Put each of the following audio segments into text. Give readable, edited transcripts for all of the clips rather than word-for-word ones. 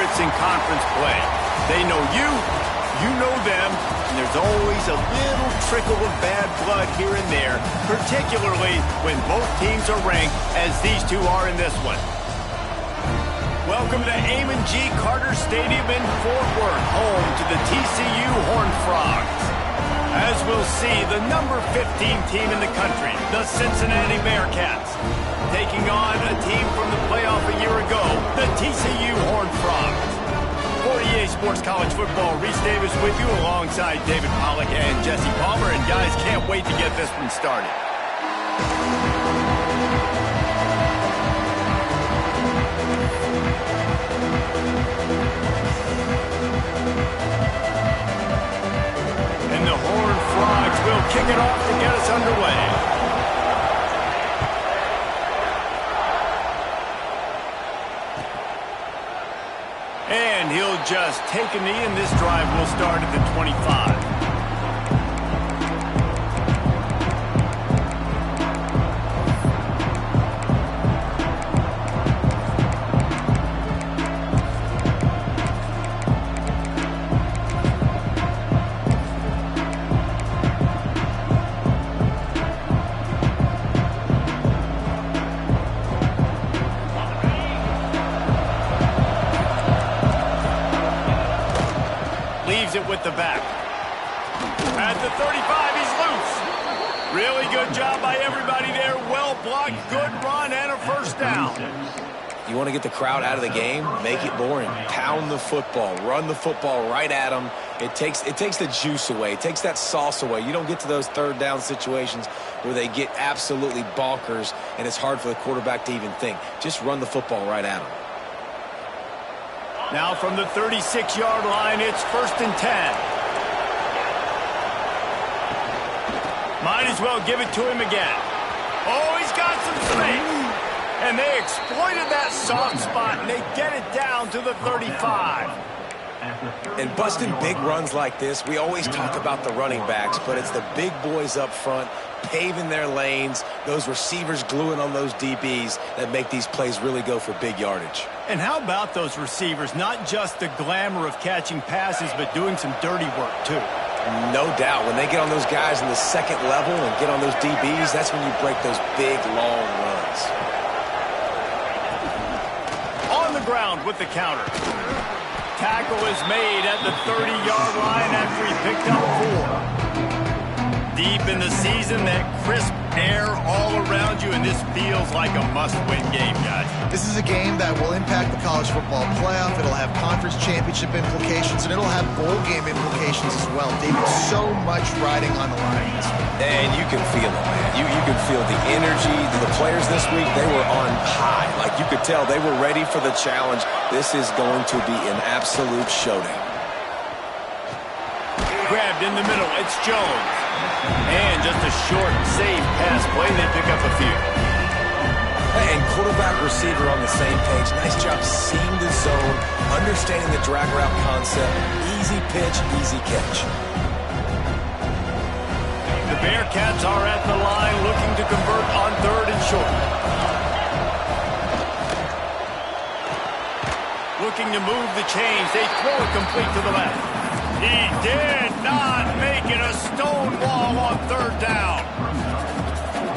favorites in conference play. They know you, you know them, and there's always a little trickle of bad blood here and there, particularly when both teams are ranked as these two are in this one. Welcome to Amon G. Carter Stadium in Fort Worth, home to the TCU Horned Frogs. As we'll see, the number 15 team in the country, the Cincinnati Bearcats, taking on a team from the playoff a year ago, the TCU Horned Frogs. For EA Sports College Football, Reese Davis with you alongside David Pollack and Jesse Palmer. And guys, can't wait to get this one started. And the Horned Frogs will kick it off to get us underway. And he'll just take a knee, and this drive will start at the 25. With the back. At the 35, he's loose. Really good job by everybody there. Well blocked, good run, and a first down. You want to get the crowd out of the game? Make it boring. Pound the football. Run the football right at them. It takes the juice away. It takes that sauce away. You don't get to those third down situations where they get absolutely bonkers, and it's hard for the quarterback to even think. Just run the football right at them. Now from the 36-yard line, it's 1st and 10. Might as well give it to him again. Oh, he's got some space. And they exploited that soft spot, and they get it down to the 35. And busting big runs like this, we always talk about the running backs, but it's the big boys up front, paving their lanes, those receivers gluing on those DBs that make these plays really go for big yardage. And how about those receivers? Not just the glamour of catching passes, but doing some dirty work, too. No doubt. When they get on those guys in the second level and get on those DBs, that's when you break those big, long runs. On the ground with the counter. Tackle is made at the 30-yard line after he picked up 4. Deep in the season, that crisp air all around you, and this feels like a must-win game, guys. This is a game that will impact the college football playoff. It'll have conference championship implications, and it'll have bowl game implications as well. David, so much riding on the line. And you can feel it, man. You can feel the energy. The players this week, they were on high. Like you could tell they were ready for the challenge. This is going to be an absolute showdown. Grabbed in the middle, it's Jones. And just a short, safe pass play, they pick up a few. And quarterback receiver on the same page. Nice job seeing the zone, understanding the drag route concept. Easy pitch, easy catch. The Bearcats are at the line looking to convert on 3rd and short. Looking to move the chains. They throw it complete to the left. He did not make it a stone wall on 3rd down.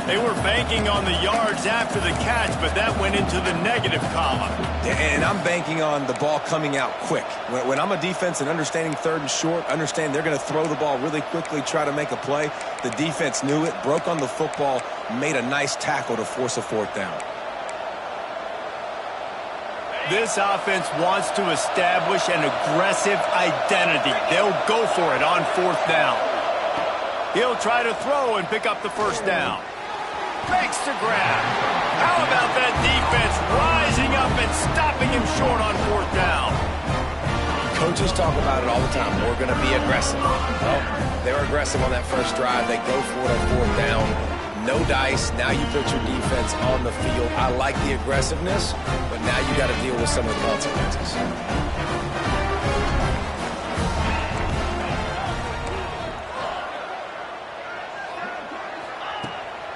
They were banking on the yards after the catch, but that went into the negative column. And I'm banking on the ball coming out quick. When I'm a defense and understanding 3rd and short, understand they're going to throw the ball really quickly, try to make a play. The defense knew it, broke on the football, made a nice tackle to force a 4th down. This offense wants to establish an aggressive identity. They'll go for it on 4th down. He'll try to throw and pick up the 1st down. Makes the grab. How about that defense rising up and stopping him short on 4th down? Coaches talk about it all the time. We're going to be aggressive. Well, they were aggressive on that first drive. They go for it on 4th down. No dice. Now you put your defense on the field. I like the aggressiveness, but now you got to deal with some of the consequences.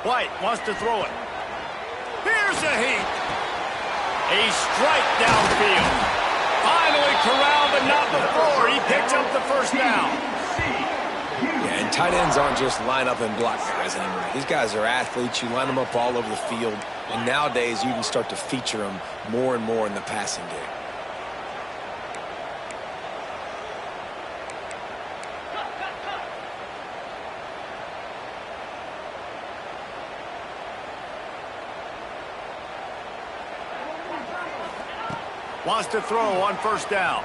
White wants to throw it. Here's a heat. A strike downfield. finally corralled, but not before. He picks up the first down. Yeah, and tight ends aren't just line up and block guys anymore. These guys are athletes. You line them up all over the field. And nowadays, you can start to feature them more and more in the passing game. Wants to throw on first down.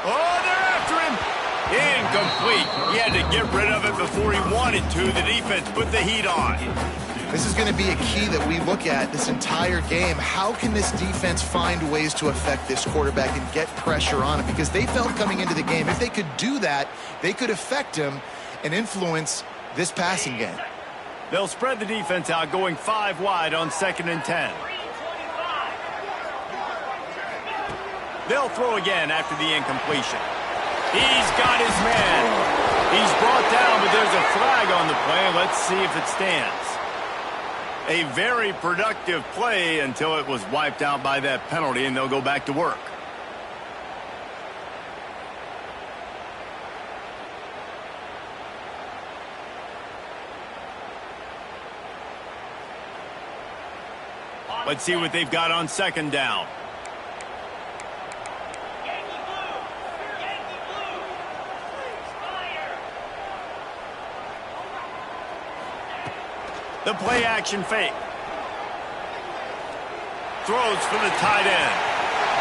Oh, they're after him. Incomplete. He had to get rid of it before he wanted to. The defense put the heat on. This is going to be a key that we look at this entire game. How can this defense find ways to affect this quarterback and get pressure on him? Because they felt coming into the game, if they could do that, they could affect him and influence this passing game. They'll spread the defense out, going 5 wide on 2nd and 10. They'll throw again after the incompletion. He's got his man. He's brought down, but there's a flag on the play. Let's see if it stands. A very productive play until it was wiped out by that penalty, and they'll go back to work. Let's see what they've got on 2nd down. The play action fake. Throws for the tight end.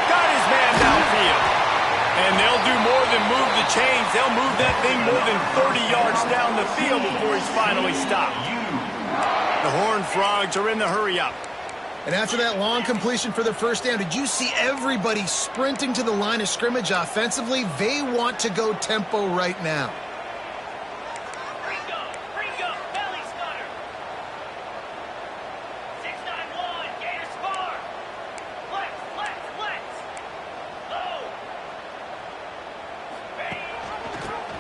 Got his man downfield. And they'll do more than move the chains. They'll move that thing more than 30 yards down the field before he's finally stopped. The Horned Frogs are in the hurry-up. And after that long completion for the first down, did you see everybody sprinting to the line of scrimmage offensively? They want to go tempo right now.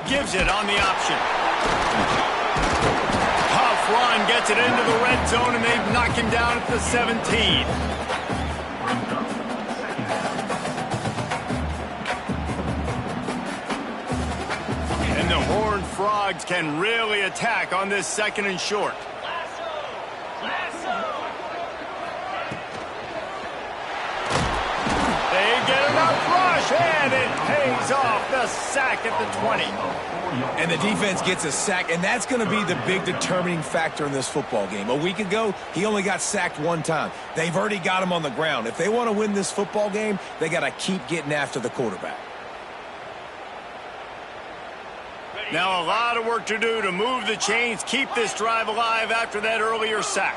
Gives it on the option. Tough run, gets it into the red zone, and they've knocked him down at the 17. And the Horned Frogs can really attack on this 2nd and short. They get enough rush, and it pays off. The sack at the 20. And the defense gets a sack, and that's going to be the big determining factor in this football game. A week ago, he only got sacked 1 time. They've already got him on the ground. If they want to win this football game, they got to keep getting after the quarterback. Now a lot of work to do to move the chains, keep this drive alive after that earlier sack.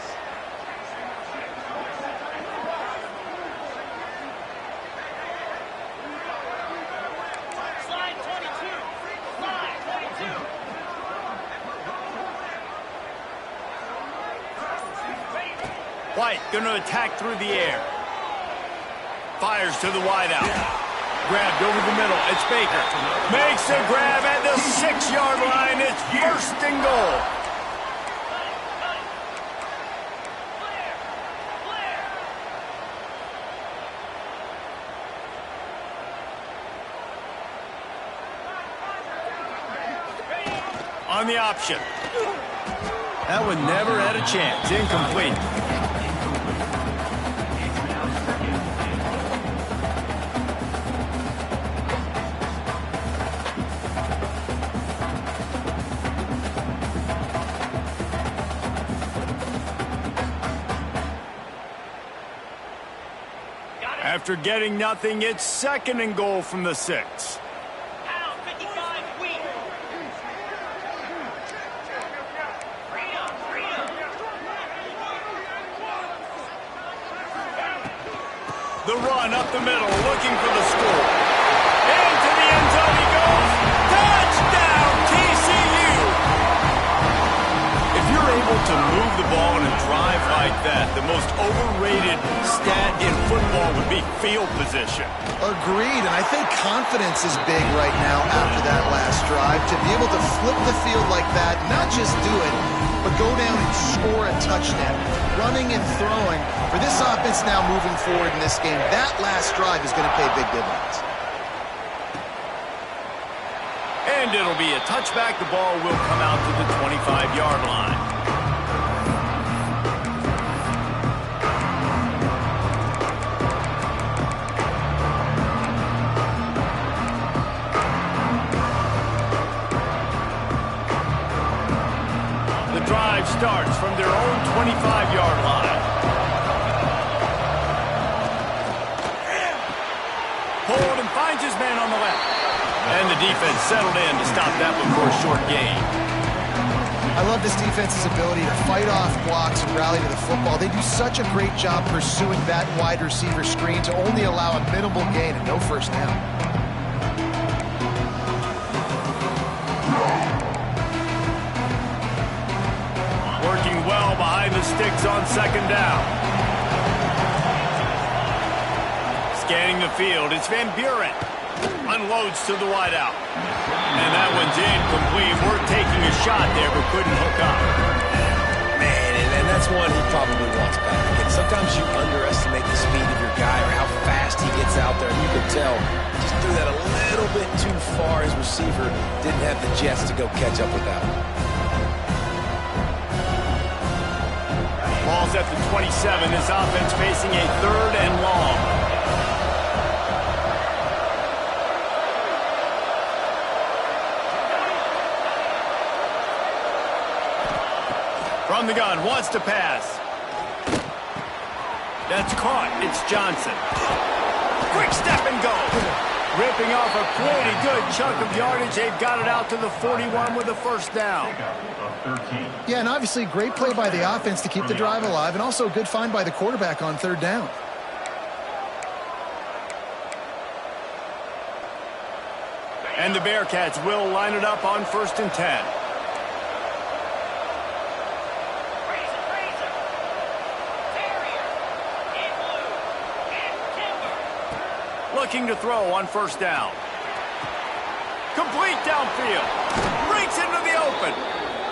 White going to attack through the air. Fires to the wideout. Grabbed over the middle. It's Baker. Makes a grab at the 6-yard line. It's 1st and goal. On the option. That one never had a chance. Incomplete. After getting nothing, it's 2nd and goal from the 6. The run up the middle, looking for the score. Into the end zone he goes. Touchdown, TCU! If you're able to move the ball in a drive like that, the most overrated stat in football would be field position. Agreed, and I think confidence is big right now after that last drive. To be able to flip the field like that, not just do it, but go down and score a touchdown. Running and throwing. For this offense now moving forward in this game, that last drive is going to pay big dividends. And it'll be a touchback. The ball will come out to the 25-yard line. The drive starts from their own 25-yard line. Hold and finds his man on the left. And the defense settled in to stop that one for a short gain. I love this defense's ability to fight off blocks and rally to the football. They do such a great job pursuing that wide receiver screen to only allow a minimal gain and no first down. Working well behind the sticks on second down. Scanning the field, it's Van Buren. Unloads to the wideout. And that one's incomplete. We're taking a shot there, but couldn't hook up. Man, and that's one he probably wants back. And sometimes you underestimate the speed of your guy or how fast he gets out there. And you can tell just threw that a little bit too far. His receiver didn't have the jets to go catch up with that one. Ball's at the 27. This offense facing a 3rd and long. From the gun, wants to pass. That's caught. It's Johnson. Quick step and go. Ripping off a pretty good chunk of yardage. They've got it out to the 41 with a first down. Yeah, and obviously great play by the offense to keep the drive alive, and also a good find by the quarterback on 3rd down. And the Bearcats will line it up on 1st and 10. Looking to throw on 1st down. Complete downfield. Breaks into the open.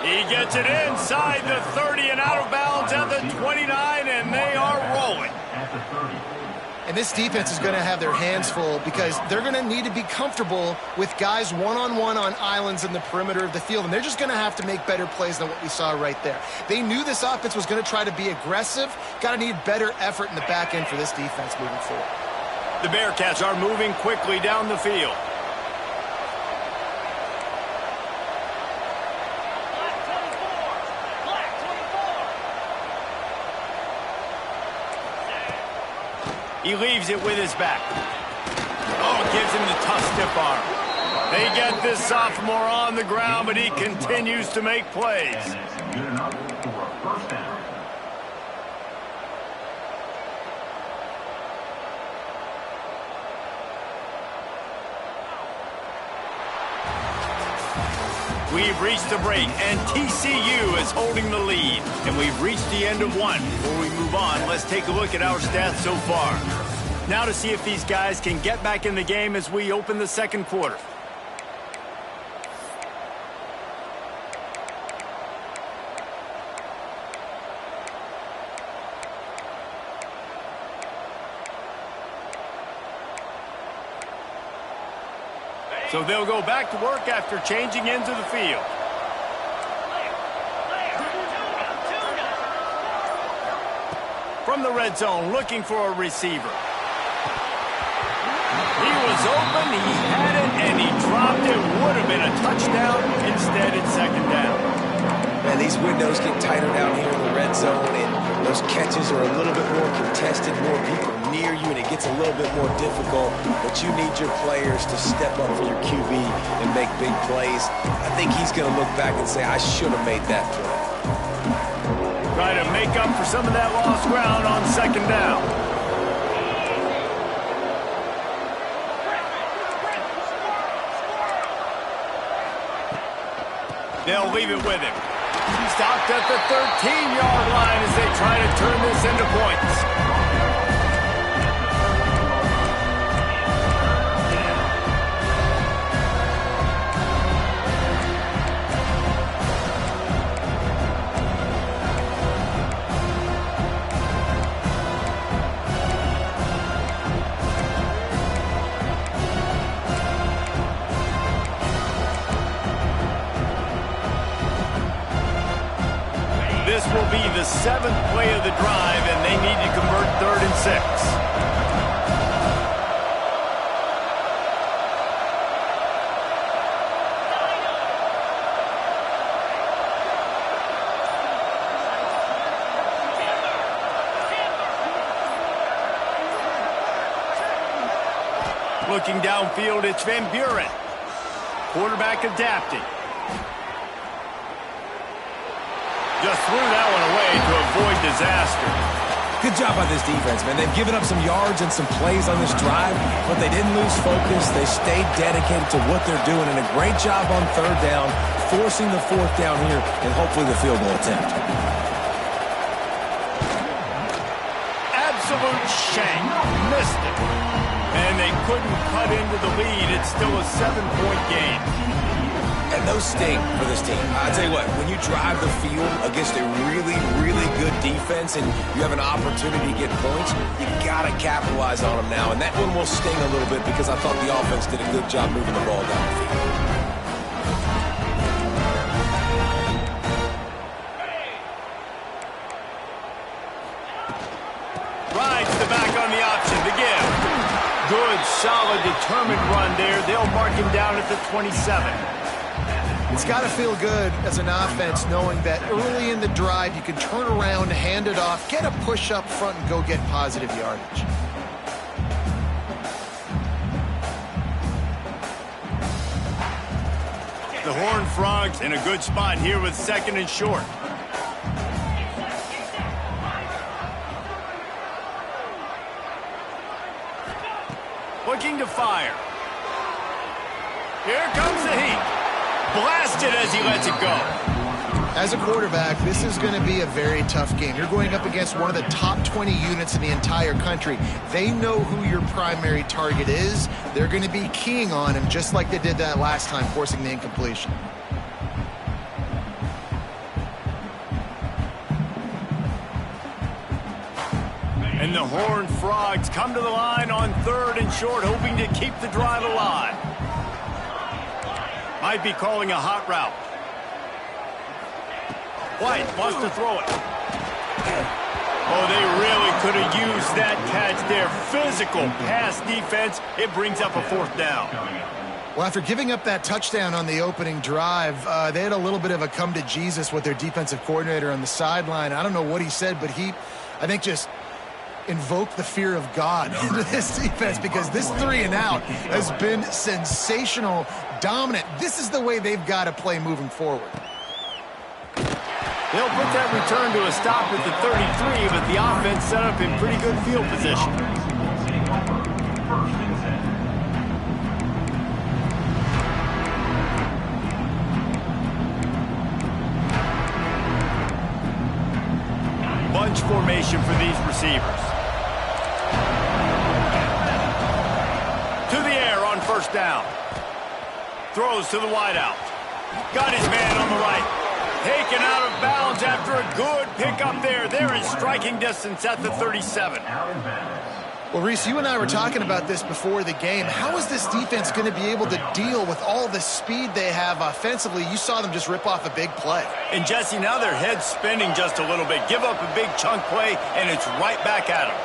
He gets it inside the 30 and out of bounds at the 29, and they are rolling. And this defense is going to have their hands full because they're going to need to be comfortable with guys one-on-one on islands in the perimeter of the field, and they're just going to have to make better plays than what we saw right there. They knew this offense was going to try to be aggressive. Got to need better effort in the back end for this defense moving forward. The Bearcats are moving quickly down the field. He leaves it with his back. Oh, gives him the tough stiff arm. They get this sophomore on the ground, but he continues to make plays. Good enough for a first down. We've reached the break, and TCU is holding the lead. And we've reached the end of one. Before we move on, let's take a look at our stats so far. Now to see if these guys can get back in the game as we open the 2nd quarter. So they'll go back to work after changing into the field. From the red zone, looking for a receiver. He was open, he had it, and he dropped it. Would have been a touchdown. Instead, it's 2nd down. Man, these windows get tighter down here in the red zone, and those catches are a little bit more contested, more people near you, and it gets a little bit more difficult. But you need your players to step up for your QB and make big plays. I think he's going to look back and say, I should have made that play. Try to make up for some of that lost ground on 2nd down. They'll leave it with him. Stopped at the 13-yard line as they try to turn this into points. the 7th play of the drive, and they need to convert 3rd and 6. Looking downfield, it's Van Buren. Quarterback adapting. Just threw that one away to avoid disaster. Good job by this defense, man. They've given up some yards and some plays on this drive, but they didn't lose focus. They stayed dedicated to what they're doing, and a great job on 3rd down, forcing the 4th down here, and hopefully the field goal attempt. Absolute shank. Missed it. And they couldn't cut into the lead. It's still a 7-point game. And those sting for this team. I'll tell you what, when you drive the field against a really, really good defense and you have an opportunity to get points, you got to capitalize on them now. And that one will sting a little bit because I thought the offense did a good job moving the ball down the field. Rides the back on the option to give. Good, solid, determined run there. They'll mark him down at the 27. It's got to feel good as an offense knowing that early in the drive you can turn around, hand it off, get a push up front, and go get positive yardage. The Horned Frogs in a good spot here with 2nd and short. Looking to fire. Here comes the heat. Blasted as he lets it go. As a quarterback, this is going to be a very tough game. You're going up against one of the top 20 units in the entire country. They know who your primary target is. They're going to be keying on him just like they did that last time, forcing the incompletion. And the Horned Frogs come to the line on 3rd and short, hoping to keep the drive alive. Might be calling a hot route. White wants to throw it. Oh, they really could have used that catch there. Physical pass defense. It brings up a 4th down. Well, after giving up that touchdown on the opening drive, they had a little bit of a come to Jesus with their defensive coordinator on the sideline. I don't know what he said, but he, I think, just invoke the fear of God into this defense because this 3 and out has been sensational, dominant. This is the way they've got to play moving forward. They'll put that return to a stop at the 33, but the offense set up in pretty good field position. Bunch formation for these receivers. To the air on 1st down. Throws to the wideout. Got his man on the right. Taken out of bounds after a good pickup there. They're in striking distance at the 37. Well, Reese, you and I were talking about this before the game. How is this defense going to be able to deal with all the speed they have offensively? You saw them just rip off a big play. And, Jesse, now their head's spinning just a little bit. Give up a big chunk play, and it's right back at them.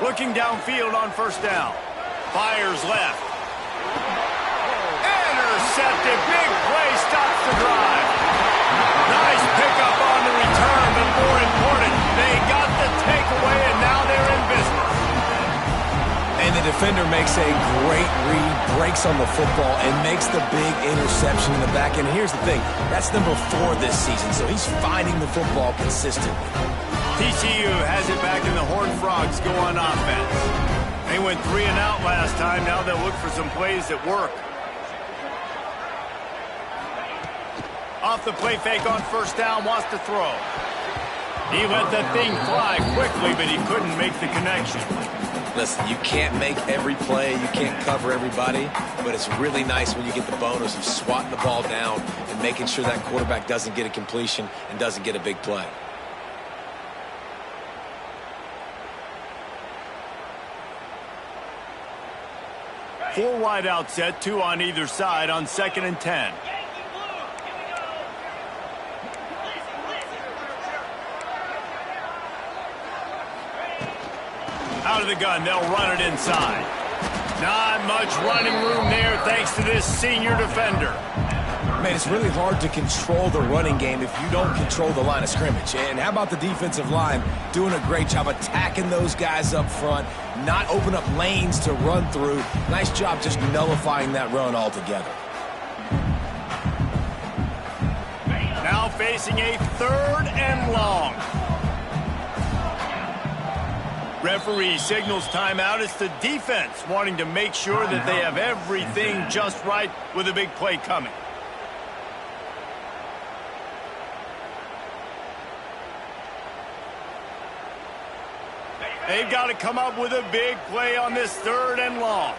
Looking downfield on 1st down. Fires left. Intercepted. Big play stops the drive. Nice pickup on the return, but more important, they got the takeaway, and now they're in business. And the defender makes a great read, breaks on the football, and makes the big interception in the back end. Here's the thing, that's number 4 this season, so he's finding the football consistently. TCU has it back, and the Horned Frogs go on offense. They went 3 and out last time. Now they'll look for some plays that work. Off the play fake on 1st down, wants to throw. He let that thing fly quickly, but he couldn't make the connection. Listen, you can't make every play, you can't cover everybody, but it's really nice when you get the bonus of swatting the ball down and making sure that quarterback doesn't get a completion and doesn't get a big play. Four wide out set, 2 on either side on 2nd and 10. out of the gun. They'll run it inside. Not much running room there thanks to this senior defender. Man, it's really hard to control the running game if you don't control the line of scrimmage. And how about the defensive line doing a great job attacking those guys up front, not open up lanes to run through. Nice job just nullifying that run altogether. Now facing a 3rd and long. Referee signals timeout. It's the defense wanting to make sure that they have everything just right with a big play coming. They've got to come up with a big play on this 3rd and long.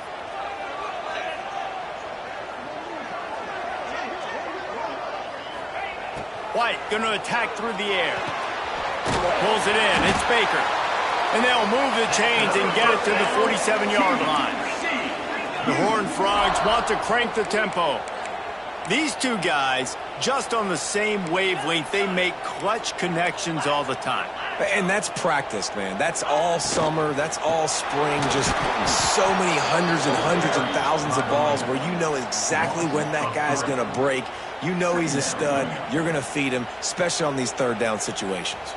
White going to attack through the air. Pulls it in. It's Baker. And they'll move the chains and get it to the 47-yard line. The Horned Frogs want to crank the tempo. These two guys, just on the same wavelength, they make clutch connections all the time. And that's practice, man. That's all summer. That's all spring. Just so many hundreds and thousands of balls where you know exactly when that guy's going to break. You know he's a stud. You're going to feed him, especially on these 3rd down situations.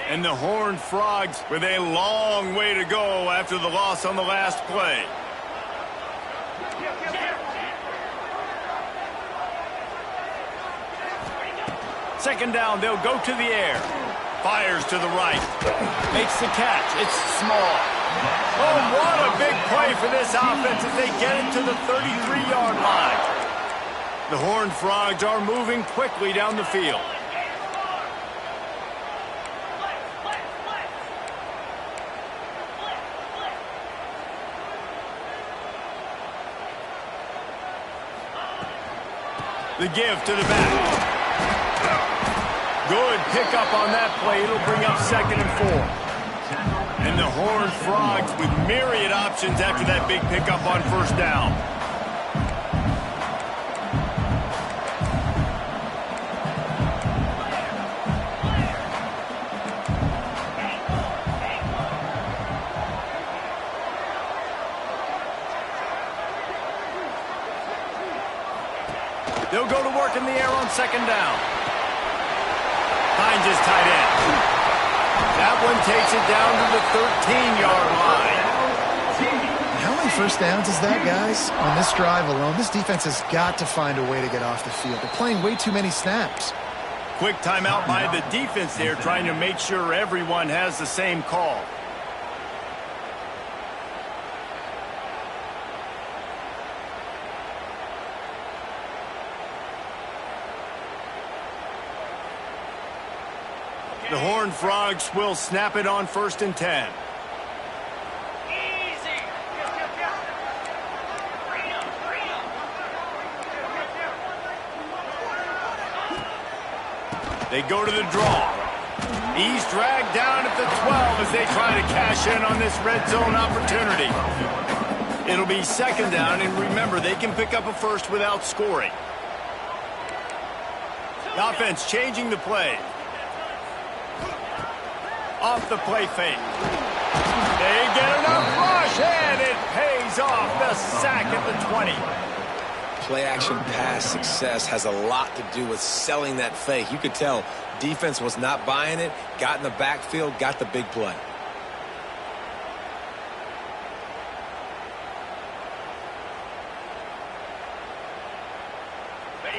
And the Horned Frogs with a long way to go after the loss on the last play. Second down, they'll go to the air. Fires to the right. Makes the catch. It's small. Oh, what a big play for this offense as they get it to the 33-yard line. The Horned Frogs are moving quickly down the field. The give to the back. Good pickup on that play. It'll bring up 2nd and 4. And the Horned Frogs with myriad options after that big pickup on 1st down. They'll go to work in the air on 2nd down. Finds his tight end. That one takes it down to the 13-yard line. How many 1st downs is that, guys? On this drive alone, this defense has got to find a way to get off the field. They're playing way too many snaps. Quick timeout by the defense there, trying to make sure everyone has the same call. The Horned Frogs will snap it on 1st and 10. They go to the draw. He's dragged down at the 12 as they try to cash in on this red zone opportunity. It'll be 2nd down, and remember, they can pick up a 1st without scoring. The offense changing the play. Off the play fake. They get enough rush, and it pays off. The sack at the 20. Play action pass success has a lot to do with selling that fake. You could tell defense was not buying it, got in the backfield, got the big play.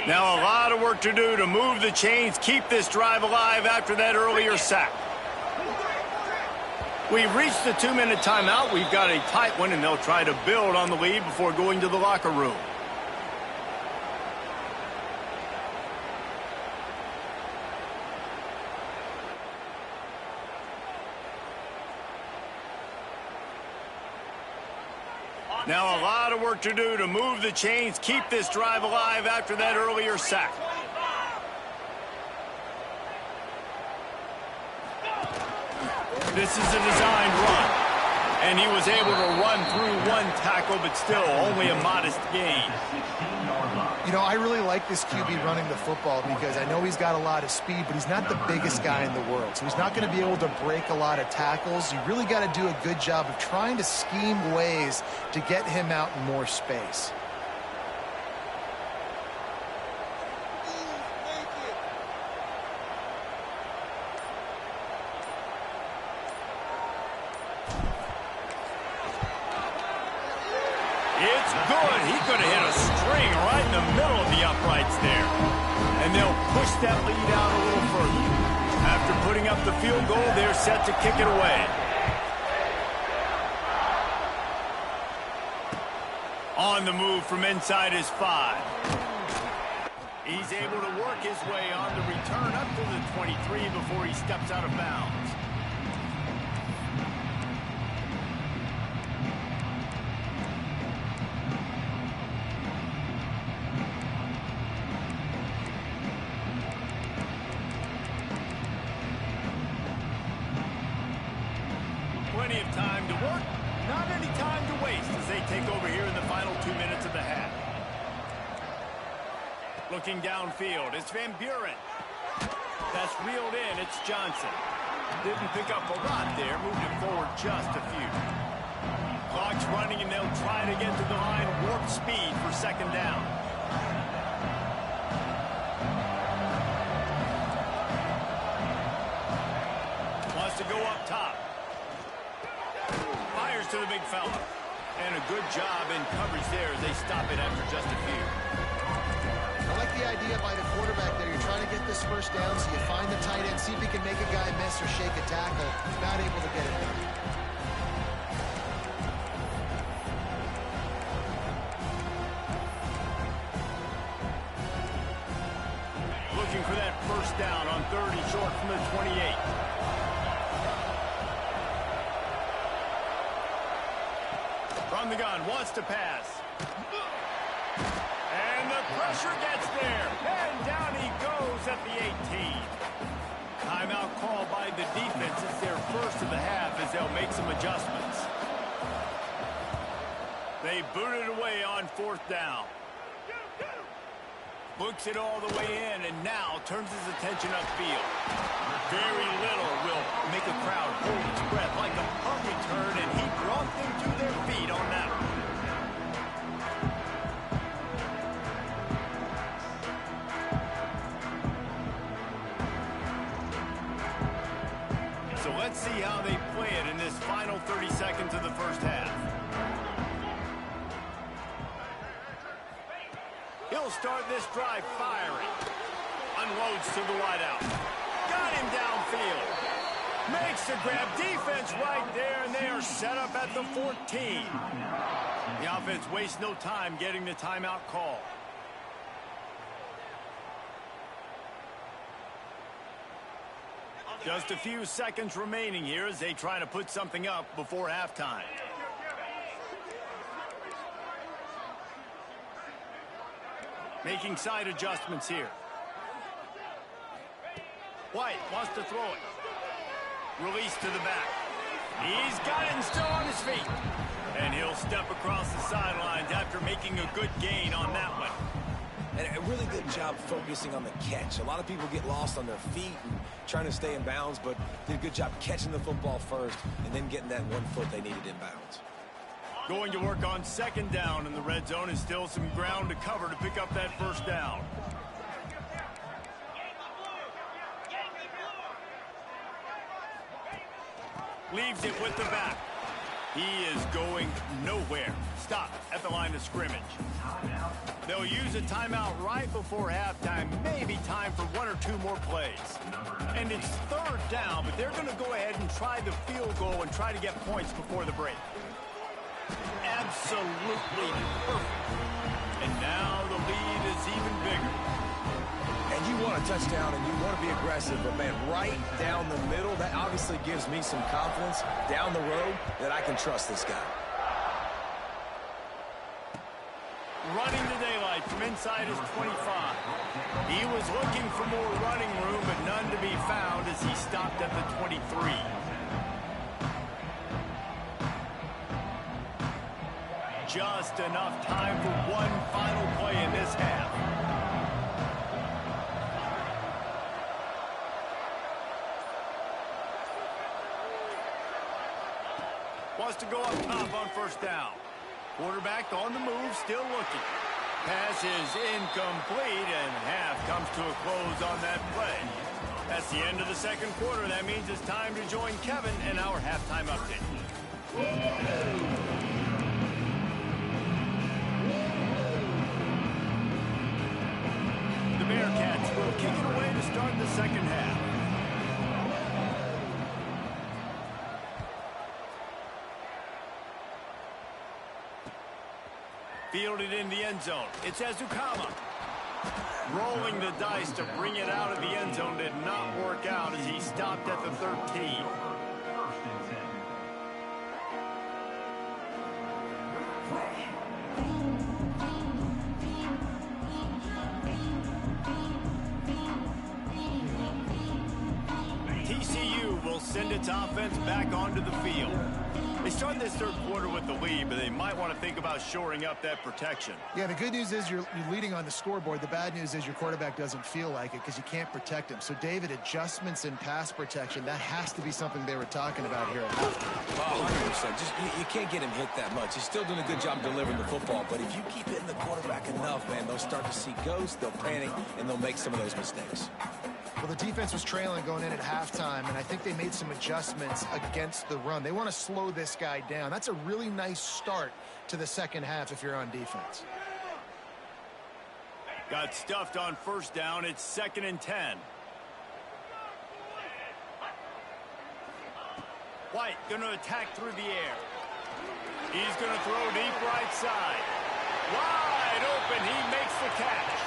Now a lot of work to do to move the chains, keep this drive alive after that earlier sack. We've reached the 2-minute timeout. We've got a tight one, and they'll try to build on the lead before going to the locker room. Now a lot of work to do to move the chains, keep this drive alive after that earlier sack. This is a designed run. And he was able to run through one tackle, but still only a modest gain. You know, I really like this QB running the football because I know he's got a lot of speed, but he's not the biggest guy in the world. So he's not going to be able to break a lot of tackles. You really got to do a good job of trying to scheme ways to get him out in more space. It's good. He could have hit a string right in the middle of the uprights there. And they'll push that lead out a little further. After putting up the field goal, they're set to kick it away. On the move from inside his 5. He's able to work his way on the return up to the 23 before he steps out of bounds. Plenty of time to work, not any time to waste as they take over here in the final 2 minutes of the half. Looking downfield, it's Van Buren. That's reeled in, it's Johnson. Didn't pick up a lot there, moved it forward just a few. Clock's running and they'll try to get to the line, warp speed for second down. Wants to go up top. Fires to the big fella. And a good job in coverage there as they stop it after just a few. I like the idea by the quarterback there. You're trying to get this first down, so you find the tight end, see if he can make a guy miss or shake a tackle. Not able to get it done. Looking for that first down on 3rd and short from the 28. From the gun, wants to pass. And the pressure gets there. And down he goes at the 18. Timeout call by the defense. It's their first of the half as they'll make some adjustments. They boot it away on 4th down. Books it all the way in and now turns his attention upfield. Very little will make a crowd hold its breath like a punt return, and he brought them to their feet on that one. So let's see how they play it in this final 30 seconds of the first half. He'll start this drive firing. Unloads to the wideout. Got him downfield. Makes the grab. Defense right there, and they are set up at the 14. The offense wastes no time getting the timeout call. Just a few seconds remaining here as they try to put something up before halftime. Making side adjustments here. White wants to throw it. Release to the back. He's got it and still on his feet. And he'll step across the sidelines after making a good gain on that one. And a really good job focusing on the catch. A lot of people get lost on their feet and trying to stay in bounds, but did a good job catching the football first and then getting that 1 foot they needed in bounds. Going to work on 2nd down in the red zone, and still some ground to cover to pick up that first down. Leaves it with the back. He is going nowhere. Stop at the line of scrimmage. They'll use a timeout right before halftime. Maybe time for 1 or 2 more plays. And it's 3rd down, but they're going to go ahead and try the field goal and try to get points before the break. Absolutely perfect. And now the lead is even bigger. And you want a touchdown and you want to be aggressive, but man, right down the middle, that obviously gives me some confidence down the road that I can trust this guy. Running the daylight from inside his 25. He was looking for more running room, but none to be found as he stopped at the 23. just enough time for one final play in this half. Wants to go up top on first down. Quarterback on the move, still looking. Pass is incomplete, and half comes to a close on that play. That's the end of the second quarter. That means it's time to join Kevin in our halftime update. The Bearcats will kick it away to start the second half. Fielded in the end zone. It's Ezukama. Rolling the dice to bring it out of the end zone did not work out as he stopped at the 13. First and 10. TCU will send its offense back onto the field. They started this third quarter with the lead, but they might want to think about shoring up that protection. Yeah, the good news is you're leading on the scoreboard. The bad news is your quarterback doesn't feel like it because you can't protect him. So, David, adjustments in pass protection, that has to be something they were talking about here. 100%. Just you can't get him hit that much. He's still doing a good job delivering the football, but if you keep hitting the quarterback enough, man, they'll start to see ghosts, they'll panic, and they'll make some of those mistakes. Well, the defense was trailing going in at halftime, and I think they made some adjustments against the run. They want to slow this guy down. That's a really nice start to the second half if you're on defense. Got stuffed on first down. It's 2nd and 10. White going to attack through the air. He's going to throw deep right side. Wide open. He makes the catch.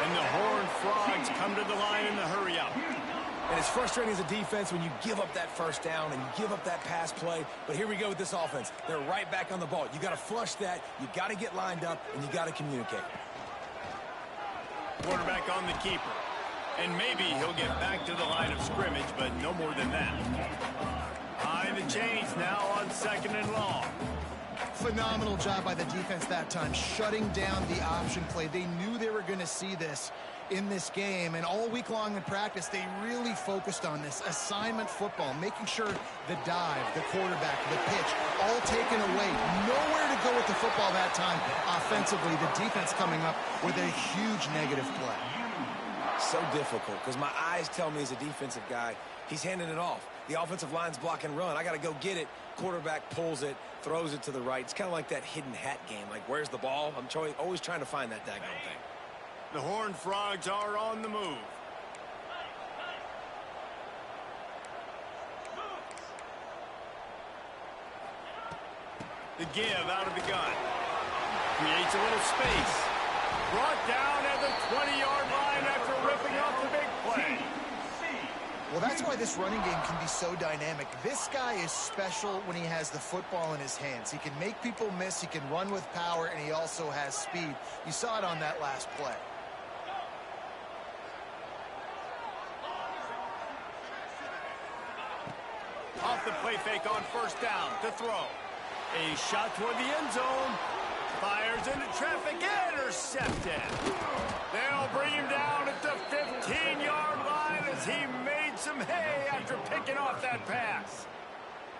And the Horned Frogs come to the line in the hurry-up. And it's frustrating as a defense when you give up that first down and you give up that pass play. But here we go with this offense. They're right back on the ball. You got to flush that. You got to get lined up, and you got to communicate. Quarterback on the keeper. And maybe he'll get back to the line of scrimmage, but no more than that. Behind the chains now on 2nd and long. Phenomenal job by the defense that time, shutting down the option play. They knew they were going to see this in this game, and all week long in practice, they really focused on this assignment football, making sure the dive, the quarterback, the pitch, all taken away. Nowhere to go with the football that time offensively. The defense coming up with a huge negative play. So difficult because my eyes tell me as a defensive guy, he's handing it off. The offensive line's block and run. I got to go get it. Quarterback pulls it, throws it to the right. It's kind of like that hidden hat game. Like, where's the ball? I'm always trying to find that daggone thing. The Horned Frogs are on the move. The give out of the gun. Creates a little space. Brought down at the 20-yard line after ripping off the big play. Well, that's why this running game can be so dynamic. This guy is special when he has the football in his hands. He can make people miss, he can run with power, and he also has speed. You saw it on that last play. Off the play fake on first down to throw. A shot toward the end zone. Fires into traffic, intercepted. They'll bring him down at the 15-yard line as he made some hay after picking off that pass.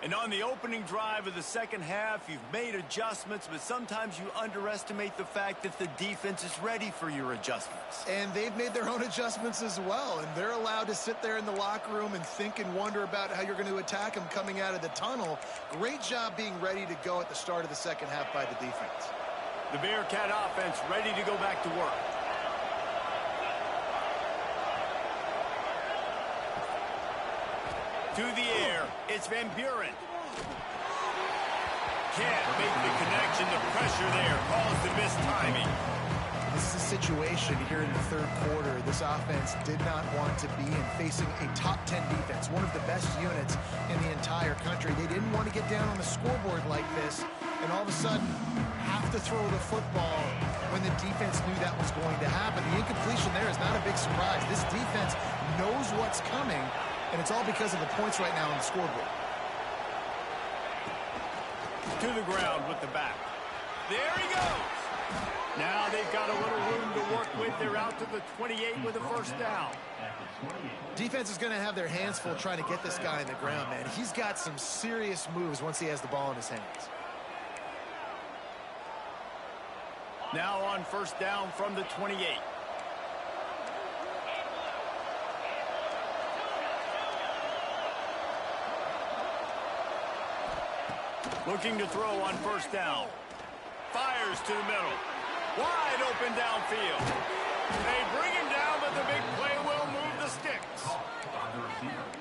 And on the opening drive of the second half, you've made adjustments, but sometimes you underestimate the fact that the defense is ready for your adjustments. And they've made their own adjustments as well, and they're allowed to sit there in the locker room and think and wonder about how you're going to attack them coming out of the tunnel. Great job being ready to go at the start of the second half by the defense. The Bearcat offense ready to go back to work. To the air, it's Van Buren. Can't make the connection. The pressure there caused the mistiming. This is a situation here in the third quarter. This offense did not want to be in, facing a top 10 defense, one of the best units in the entire country. They didn't want to get down on the scoreboard like this, and all of a sudden have to throw the football when the defense knew that was going to happen. The incompletion there is not a big surprise. This defense knows what's coming, and it's all because of the points right now on the scoreboard. To the ground with the back. There he goes. Now they've got a little room to work with. They're out to the 28 with a first down. Defense is going to have their hands full trying to get this guy on the ground, man. He's got some serious moves once he has the ball in his hands. Now on first down from the 28. Looking to throw on first down. Fires to the middle. Wide open downfield. They bring him down, but the big play will move the sticks.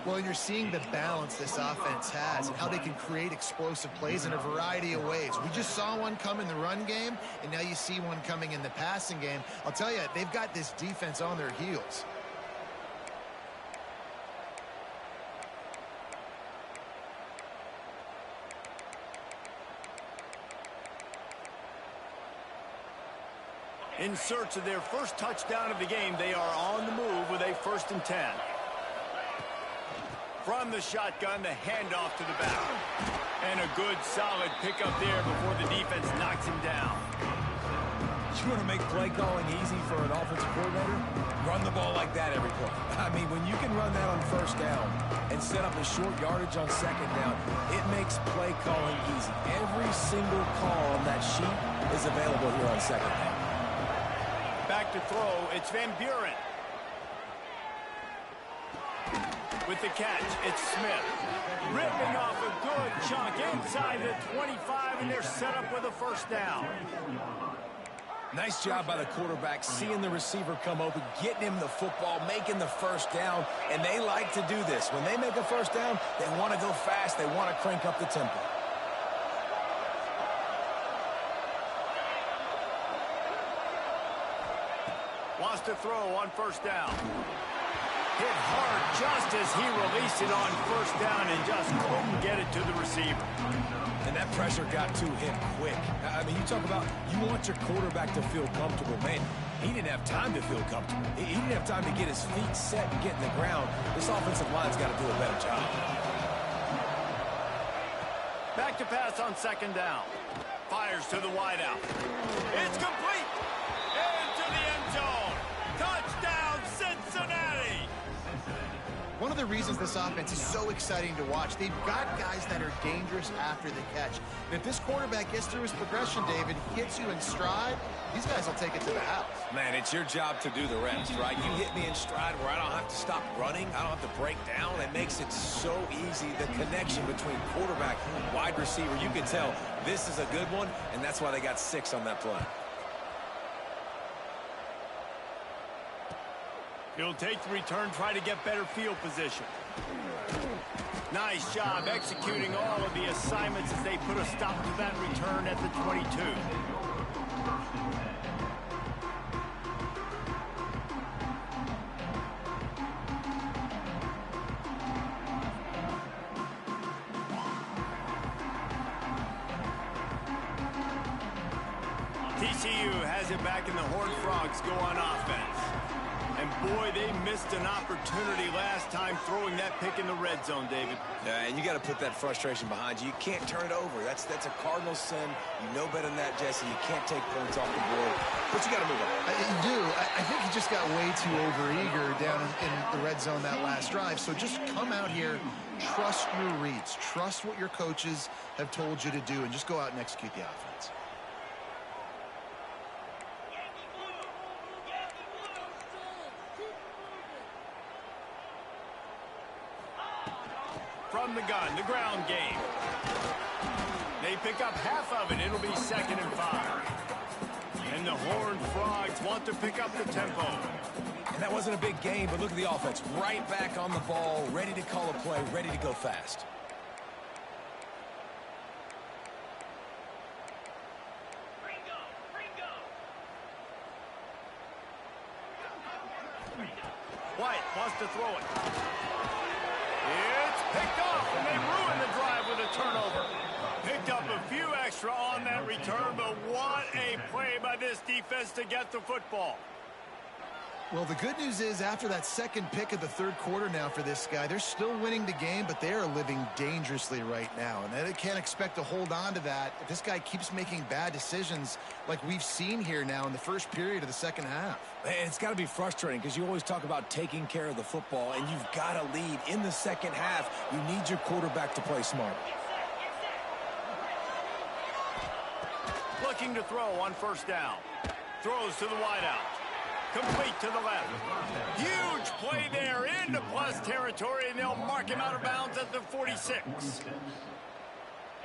Well, and you're seeing the balance this offense has and how they can create explosive plays in a variety of ways. We just saw one come in the run game, and now you see one coming in the passing game. I'll tell you, they've got this defense on their heels. In search of their first touchdown of the game, they are on the move with a 1st and 10. From the shotgun, the handoff to the back. And a good, solid pickup there before the defense knocks him down. You want to make play calling easy for an offensive coordinator? Run the ball like that every play. I mean, when you can run that on first down and set up a short yardage on second down, it makes play calling easy. Every single call on that sheet is available here on second down. Back to throw, it's Van Buren. With the catch, it's Smith. Ripping off a good chunk inside the 25, and they're set up with a first down. Nice job by the quarterback, seeing the receiver come open, getting him the football, making the first down, and they like to do this. When they make a first down, they want to go fast, they want to crank up the tempo. Wants to throw on first down. Hit hard just as he released it on first down and just couldn't get it to the receiver. And that pressure got to him quick. I mean, you talk about you want your quarterback to feel comfortable. Man, he didn't have time to feel comfortable. He didn't have time to get his feet set and get in the ground. This offensive line's got to do a better job. Back to pass on second down. Fires to the wideout. It's complete. Into the end zone. Touchdown, Cincinnati. One of the reasons this offense is so exciting to watch, they've got guys that are dangerous after the catch. And if this quarterback gets through his progression, David, hits you in stride, these guys will take it to the house. Man, it's your job to do the rest, right? You hit me in stride where I don't have to stop running. I don't have to break down. It makes it so easy. The connection between quarterback and wide receiver, you can tell this is a good one, and that's why they got 6 on that play. He'll take the return, try to get better field position. Nice job executing all of the assignments as they put a stop to that return at the 22. TCU has it back and the Horned Frogs go on offense. And boy, they missed an opportunity last time throwing that pick in the red zone, David. Yeah, and you got to put that frustration behind you. You can't turn it over. That's a cardinal sin. You know better than that, Jesse. You can't take points off the board. But you got to move on. You do. I think he just got way too overeager down in the red zone that last drive. So just come out here, trust your reads, trust what your coaches have told you to do, and just go out and execute the offense. From the gun, the ground game. They pick up half of it. It'll be 2nd and 5. And the Horned Frogs want to pick up the tempo. And that wasn't a big game, but look at the offense. Right back on the ball, ready to call a play, ready to go fast. White wants to throw it. It's picked off, and they ruin the drive with a turnover. Picked up a few extra on that return, but what a play by this defense to get the football. Well, the good news is after that second pick of the third quarter now for this guy, they're still winning the game, but they are living dangerously right now. And they can't expect to hold on to that if this guy keeps making bad decisions like we've seen here now in the first period of the second half. And it's got to be frustrating because you always talk about taking care of the football, and you've got to lead in the second half. You need your quarterback to play smart. Looking to throw on first down. Throws to the wideout. Complete to the left. Huge play there into plus territory, and they'll mark him out of bounds at the 46.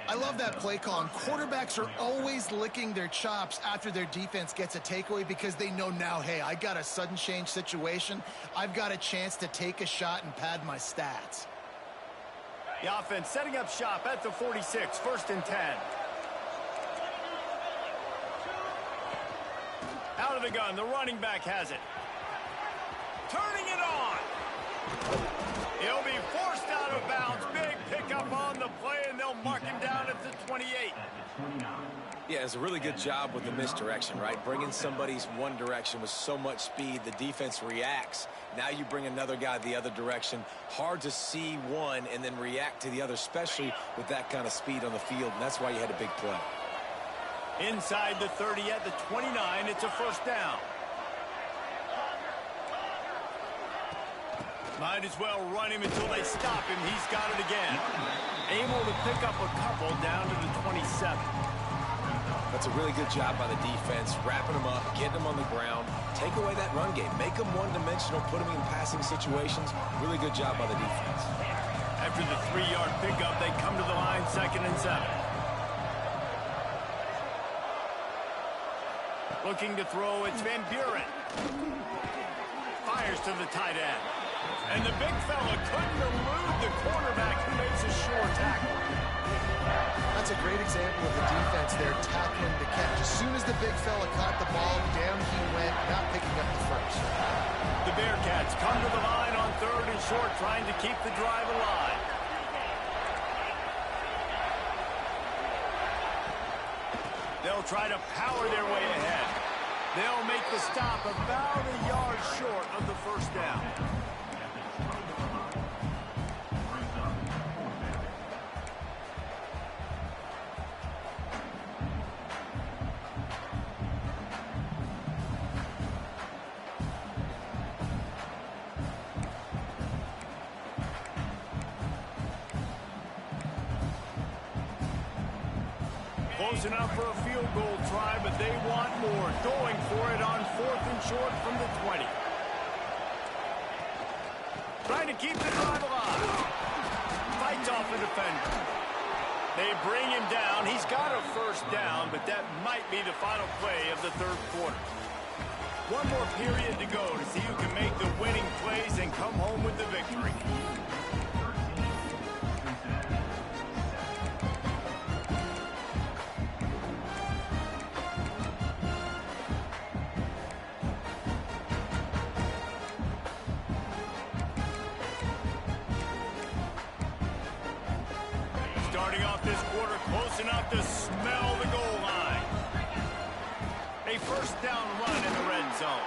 I love that play call. And quarterbacks are always licking their chops after their defense gets a takeaway because they know now, hey, I got a sudden change situation. I've got a chance to take a shot and pad my stats. The offense setting up shop at the 46, 1st and 10. Out of the gun, the running back has it. Turning it on. He'll be forced out of bounds. Big pickup on the play, and they'll mark him down at the 28. Yeah, it's a really good job with the misdirection, right? Bringing somebody's one direction with so much speed, the defense reacts. Now you bring another guy the other direction. Hard to see one and then react to the other, especially with that kind of speed on the field, and that's why you had a big play. Inside the 30 at the 29, it's a first down. Might as well run him until they stop him. He's got it again. Able to pick up a couple down to the 27. That's a really good job by the defense, wrapping them up, getting them on the ground, take away that run game, make them one-dimensional, put them in passing situations. Really good job by the defense. After the 3-yard pickup, they come to the line, 2nd and 7. Looking to throw, it's Van Buren. Fires to the tight end. And the big fella couldn't elude the cornerback who makes a sure tackle. That's a great example of the defense there tackling the catch. As soon as the big fella caught the ball, down he went, not picking up the first. The Bearcats come to the line on 3rd and short, trying to keep the drive alive. They'll try to power their way ahead. They'll make the stop about a yard short of the first down. Close enough for a field goal try, but they want more. Going for it on 4th and short from the 20. Trying to keep the drive alive. Fights off the defender. They bring him down. He's got a first down, but that might be the final play of the 3rd quarter. One more period to go to see who can make the winning plays and come home with the victory. Starting off this quarter close enough to smell the goal line. A first down run in the red zone.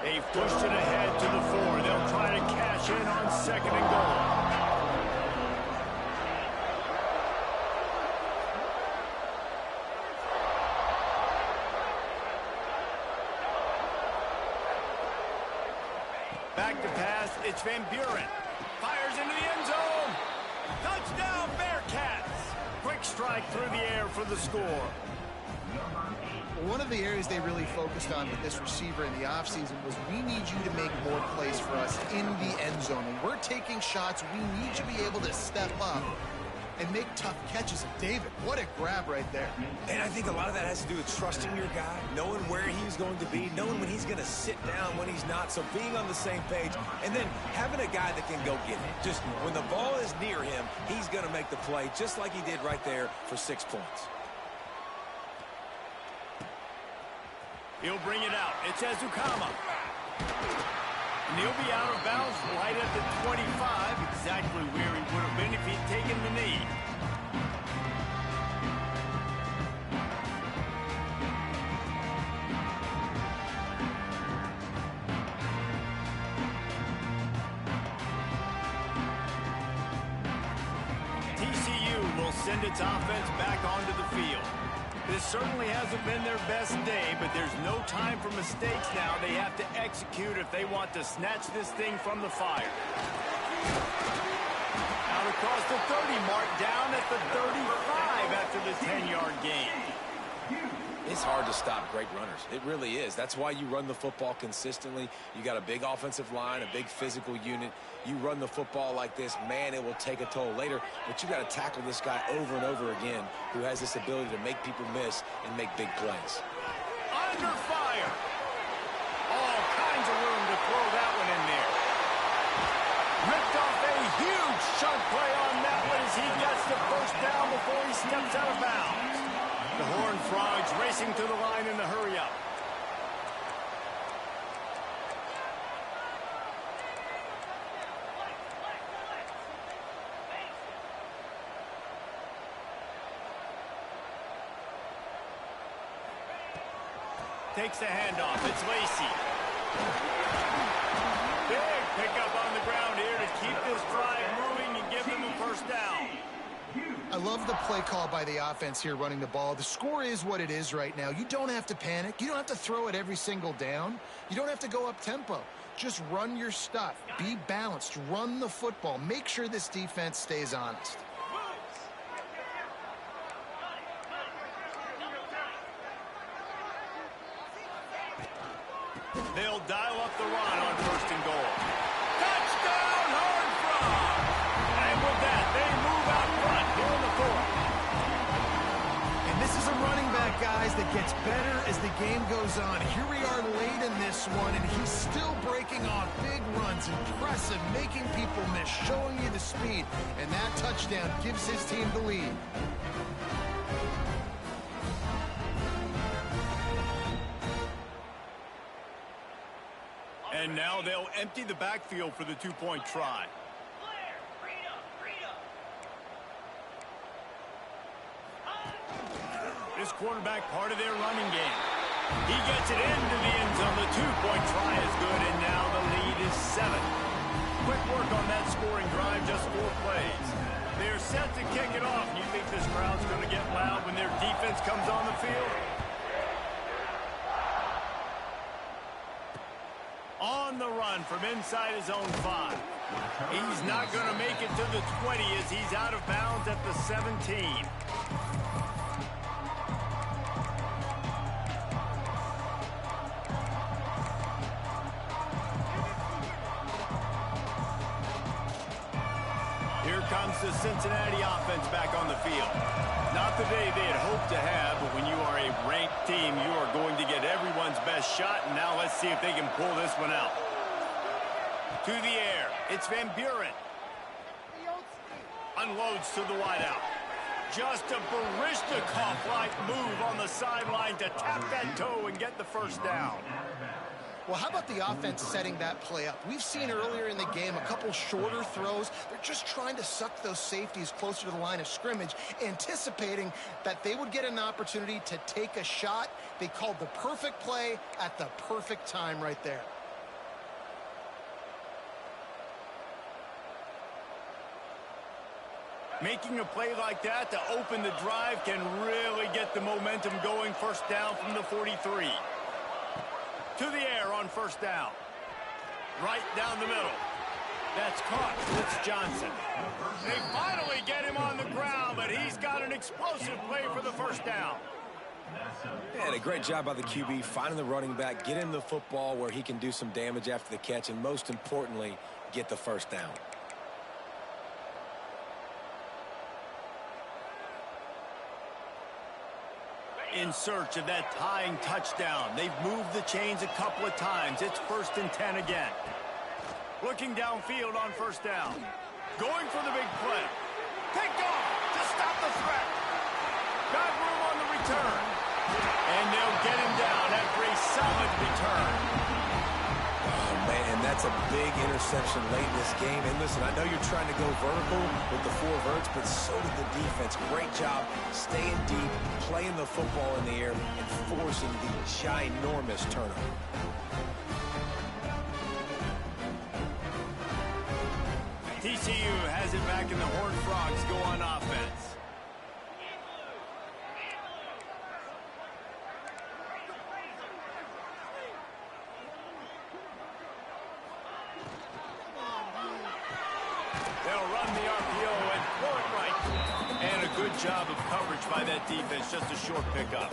They've pushed it ahead to the 4. They'll try to cash in on 2nd and goal. Back to pass, it's Van Buren. Fires into the end zone. Touchdown, Bearcats. Quick strike through the air for the score. One of the areas they really focused on with this receiver in the offseason was we need you to make more plays for us in the end zone. When we're taking shots, we need you to be able to step up and make tough catches. And David, what a grab right there. And I think a lot of that has to do with trusting your guy, knowing where he's going to be, knowing when he's going to sit down, when he's not. So being on the same page, and then having a guy that can go get it. Just when the ball is near him, he's going to make the play, just like he did right there for 6 points. He'll bring it out. It's Ezukama. And he'll be out of bounds right at the 25, exactly where he would have been if he'd taken the knee. TCU will send its offense back onto the field. This certainly hasn't been their best day, but there's no time for mistakes now. They have to execute if they want to snatch this thing from the fire. Out across the 30 mark, down at the 35 after the 10-yard gain. It's hard to stop great runners. It really is. That's why you run the football consistently. You got a big offensive line, a big physical unit. You run the football like this, man, it will take a toll later. But you got to tackle this guy over and over again who has this ability to make people miss and make big plays. Under fire. All kinds of room to throw that one in there. Ripped off a huge chunk play on that one as he gets the first down before he steps out of bounds. The Horned Frogs racing to the line in the hurry-up. Takes the handoff. It's Lacey. Big pickup on the ground here to keep this drive moving and give them a first down. I love the play call by the offense here running the ball. The score is what it is right now. You don't have to panic. You don't have to throw it every single down. You don't have to go up tempo. Just run your stuff. Be balanced. Run the football. Make sure this defense stays honest. They'll dial up the run on first and goal. Touchdown, Horned Frogs! And with that, they move out front here in the fourth. And this is a running back, guys, that gets better as the game goes on. Here we are late in this one, and he's still breaking off big runs. Impressive, making people miss, showing you the speed. And that touchdown gives his team the lead. And now they'll empty the backfield for the two-point try. This quarterback part of their running game. He gets it into the end zone. The two-point try is good, and now the lead is 7. Quick work on that scoring drive, just 4 plays. They're set to kick it off. You think this crowd's going to get loud when their defense comes on the field? On the run from inside his own 5. He's not going to make it to the 20 as he's out of bounds at the 17. Here comes the Cincinnati offense back on the field. Not the day they had hoped to have, but when you are a ranked team, you are going to get everyone's best shot, and now let's see if they can pull this one out. To the air, it's Van Buren. Unloads to the wideout. Just a Baryshnikov-like move on the sideline to tap that toe and get the first down. Well, how about the offense setting that play up? We've seen earlier in the game a couple shorter throws. They're just trying to suck those safeties closer to the line of scrimmage, anticipating that they would get an opportunity to take a shot. They called the perfect play at the perfect time right there. Making a play like that to open the drive can really get the momentum going. First down from the 43. To the air on first down. Right down the middle. That's caught. It's Johnson. They finally get him on the ground, but he's got an explosive play for the first down. Yeah, a great job by the QB, finding the running back, get him the football where he can do some damage after the catch, and most importantly, get the first down. In search of that tying touchdown. They've moved the chains a couple of times. It's 1st and 10 again. Looking downfield on first down. Going for the big play. Picked off to stop the threat. Got room on the return. And they'll get him down after a solid return. Oh, man, that's a big interception late in this game. And listen, I know you're trying to go vertical with the 4 verts, but so did the defense. Great job staying deep, playing the football in the air, and forcing the ginormous turnover. TCU has it back, and the Horned Frogs go on offense. They'll run the RPO and throw it right. And a good job of coverage by that defense, just a short pickup.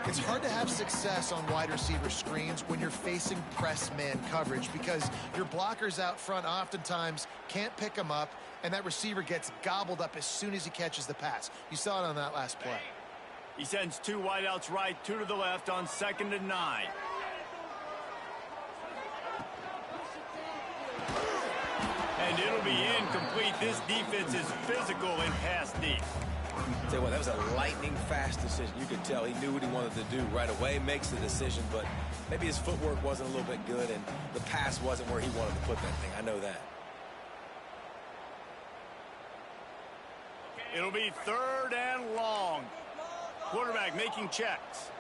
It's hard to have success on wide receiver screens when you're facing press man coverage because your blockers out front oftentimes can't pick them up, and that receiver gets gobbled up as soon as he catches the pass. You saw it on that last play. He sends 2 wideouts right, 2 to the left on 2nd and 9. And it'll be incomplete. This defense is physical and pass deep. Tell you what, that was a lightning-fast decision. You could tell he knew what he wanted to do right away, makes the decision, but maybe his footwork wasn't a little bit good, and the pass wasn't where he wanted to put that thing. I know that. It'll be 3rd and long. Quarterback making checks.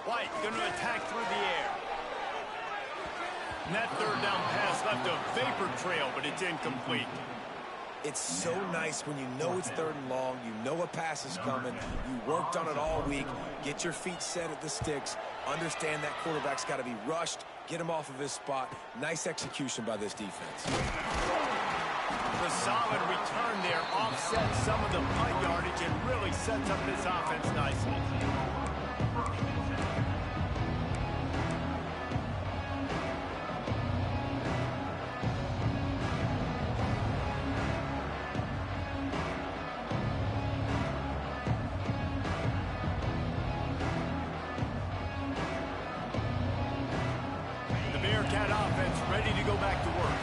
White going to attack through the air. And that 3rd down pass left a vapor trail, but it's incomplete. It's so nice when you know it's 3rd and long, you know a pass is coming, you worked on it all week, get your feet set at the sticks, understand that quarterback's got to be rushed, get him off of his spot. Nice execution by this defense. The solid return there offsets some of the punt yardage and really sets up this offense nicely. Ready to go back to work.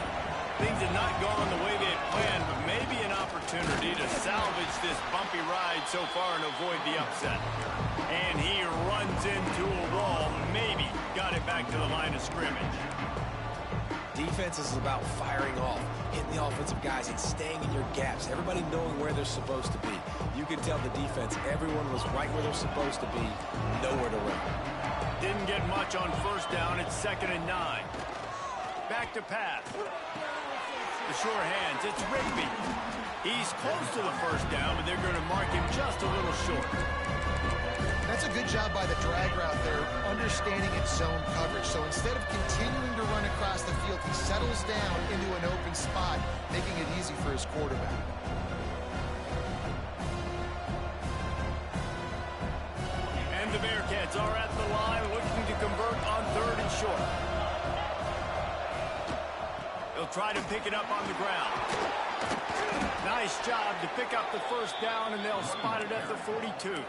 Things had not gone the way they had planned, but maybe an opportunity to salvage this bumpy ride so far and avoid the upset. And he runs into a wall, maybe got it back to the line of scrimmage. Defense is about firing off, hitting the offensive guys, and staying in your gaps. Everybody knowing where they're supposed to be. You could tell the defense, everyone was right where they're supposed to be, nowhere to run. Didn't get much on 1st down. It's 2nd and 9. Back to pass. The sure hands. It's Rigby. He's close to the 1st down, but they're going to mark him just a little short. That's a good job by the drag route there, understanding its zone coverage. So instead of continuing to run across the field, he settles down into an open spot, making it easy for his quarterback. And the Bearcats are at the line looking to convert on 3rd and short. They'll try to pick it up on the ground. Nice job to pick up the 1st down, and they'll spot it at the 42.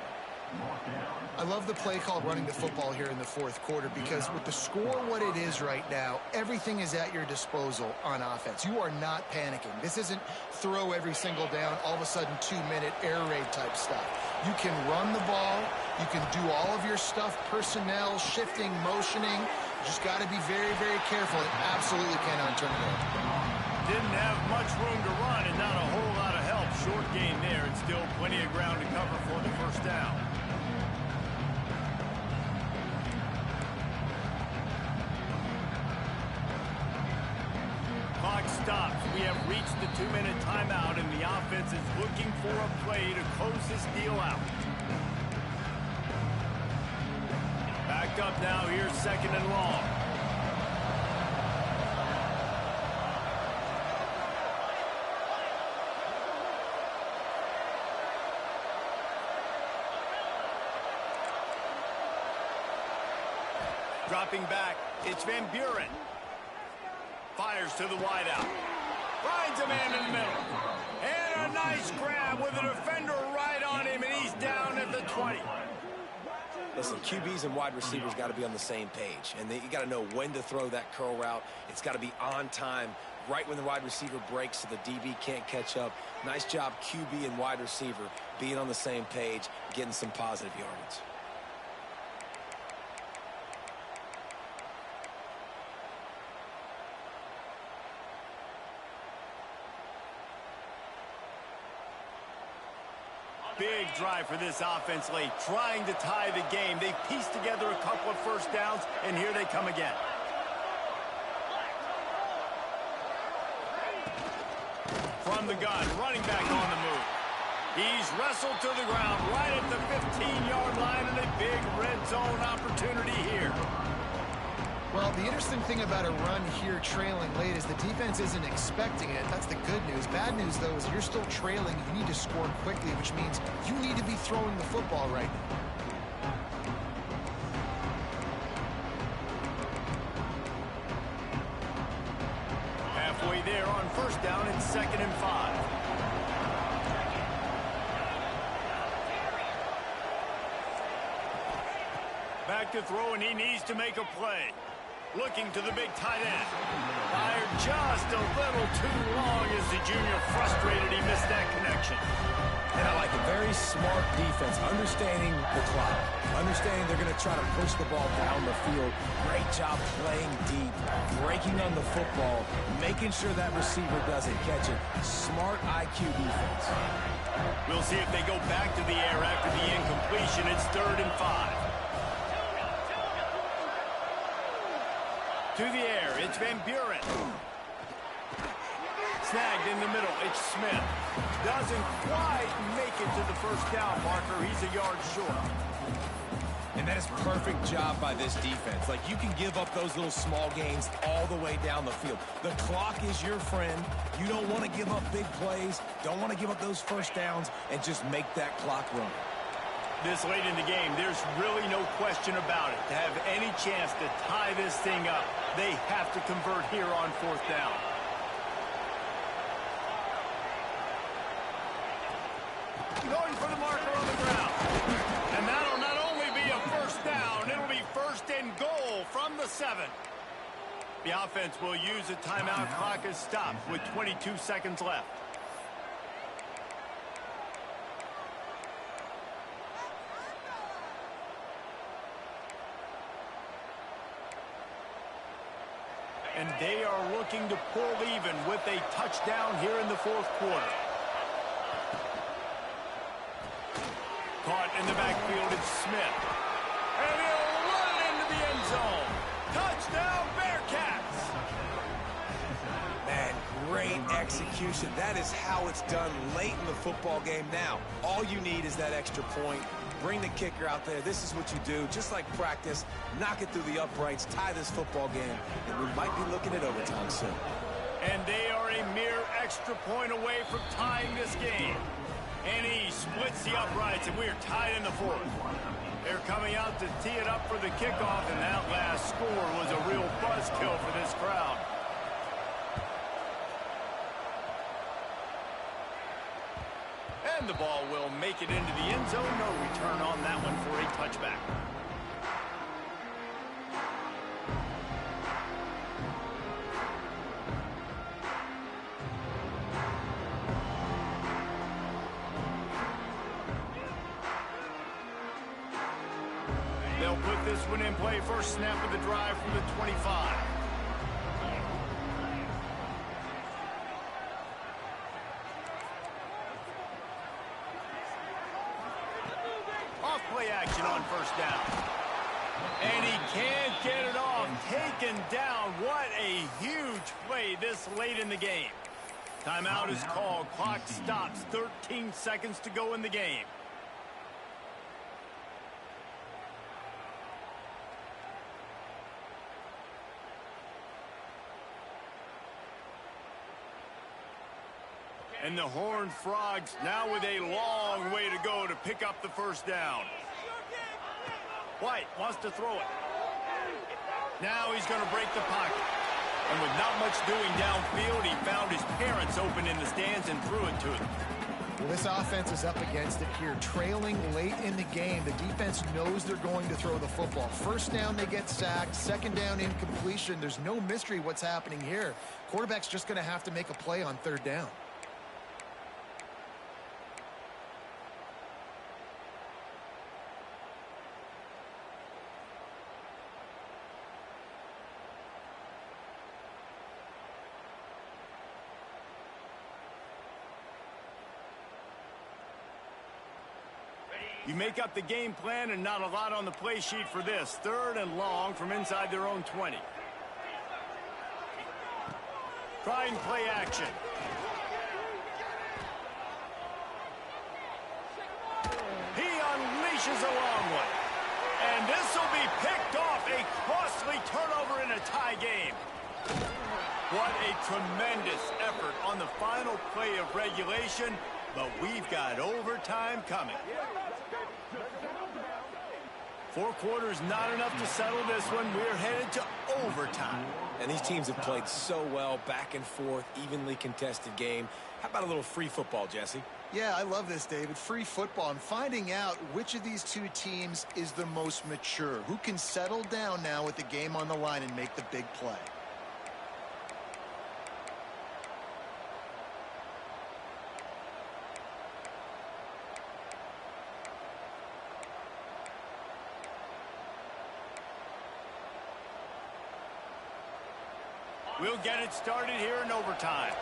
I love the play call running the football here in the 4th quarter because with the score what it is right now, everything is at your disposal on offense. You are not panicking. This isn't throw every single down, all of a sudden 2-minute air raid type stuff. You can run the ball. You can do all of your stuff, personnel, shifting, motioning. You just got to be very, very careful. It absolutely cannot turn it over. Didn't have much room to run and not a whole lot of help. Short gain there and still plenty of ground to cover for the 1st down. Clock stops. We have reached the 2-minute timeout, and the offense is looking for a play to close this deal out. Back up now. Here's 2nd and long. Dropping back, it's Van Buren. Fires to the wideout. Finds a man in the middle. And a nice grab with a defender right on him, and he's down at the 20. Listen, QBs and wide receivers got to be on the same page, and you got to know when to throw that curl route. It's got to be on time, right when the wide receiver breaks so the DB can't catch up. Nice job, QB and wide receiver, being on the same page, getting some positive yardage. Big drive for this offense late, trying to tie the game. They pieced together a couple of first downs, and here they come again. From the gun, running back on the move. He's wrestled to the ground right at the 15-yard line, and a big red zone opportunity here. Well, the interesting thing about a run here trailing late is the defense isn't expecting it. That's the good news. Bad news, though, is you're still trailing. You need to score quickly, which means you need to be throwing the football right now. Halfway there on first down, it's 2nd and 5. Back to throw, and he needs to make a play. Looking to the big tight end. Fired just a little too long as the junior frustrated. He missed that connection. And I like a very smart defense, understanding the clock, understanding they're going to try to push the ball down the field. Great job playing deep, breaking on the football, making sure that receiver doesn't catch it. Smart IQ defense. We'll see if they go back to the air after the incompletion. It's 3rd and 5. To the air, it's Van Buren. Snagged in the middle, it's Smith. Doesn't quite make it to the first down marker. He's a yard short. And that is a perfect job by this defense. Like, you can give up those little small gains all the way down the field. The clock is your friend. You don't want to give up big plays. Don't want to give up those first downs and just make that clock run. This late in the game, there's really no question about it. To have any chance to tie this thing up, they have to convert here on 4th down. Going for the marker on the ground. And that'll not only be a first down, it'll be 1st and goal from the 7. The offense will use a timeout. Clock is stopped with 22 seconds left. And they are looking to pull even with a touchdown here in the 4th quarter. Caught in the backfield, it's Smith. And he'll run it into the end zone. Touchdown, Bearcats! Man, great execution. That is how it's done late in the football game. Now, all you need is that extra point. Bring the kicker out there. This is what you do. Just like practice, knock it through the uprights, tie this football game, and we might be looking at overtime soon. And they are a mere extra point away from tying this game. And he splits the uprights, and we are tied in the 4th. They're coming out to tee it up for the kickoff, and that last score was a real buzzkill for this crowd. And the ball will make it into the end zone. No return on that one for a touchback. They'll put this one in play. First snap of the drive from the 25. Play action on first down. And he can't get it off. Taken down. What a huge play this late in the game. Timeout is called. Clock stops. 13 seconds to go in the game. And the Horned Frogs now with a long way to go to pick up the first down. White wants to throw it. Now he's going to break the pocket. And with not much doing downfield, he found his parents open in the stands and threw it to them. Well, this offense is up against it here. Trailing late in the game, the defense knows they're going to throw the football. First down, they get sacked. Second down, incompletion. There's no mystery what's happening here. Quarterback's just going to have to make a play on third down. You make up the game plan and not a lot on the play sheet for this. Third and long from inside their own 20. Try and play action. He unleashes a long one. And this will be picked off. A costly turnover in a tie game. What a tremendous effort on the final play of regulation. But we've got overtime coming. 4 quarters not enough to settle this one. We're headed to overtime. And these teams have played so well, back and forth, evenly contested game. How about a little free football, Jesse? Yeah, I love this, David. Free football and finding out which of these two teams is the most mature. Who can settle down now with the game on the line and make the big play. We'll get it started here in overtime.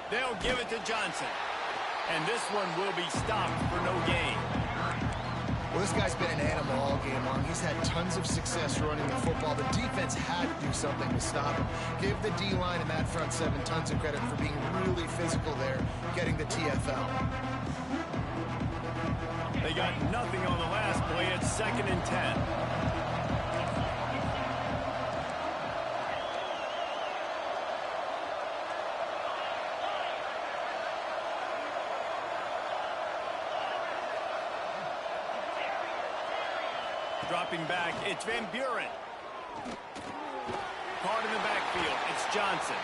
They'll give it to Johnson. And this one will be stopped for no gain. Well, this guy's been an animal all game long. He's had tons of success running the football. The defense had to do something to stop him. Give the D-line and that front seven tons of credit for being really physical there, getting the TFL. They got nothing on the last play. It's 2nd and 10. Dropping back, it's Van Buren. Caught in the backfield, it's Johnson.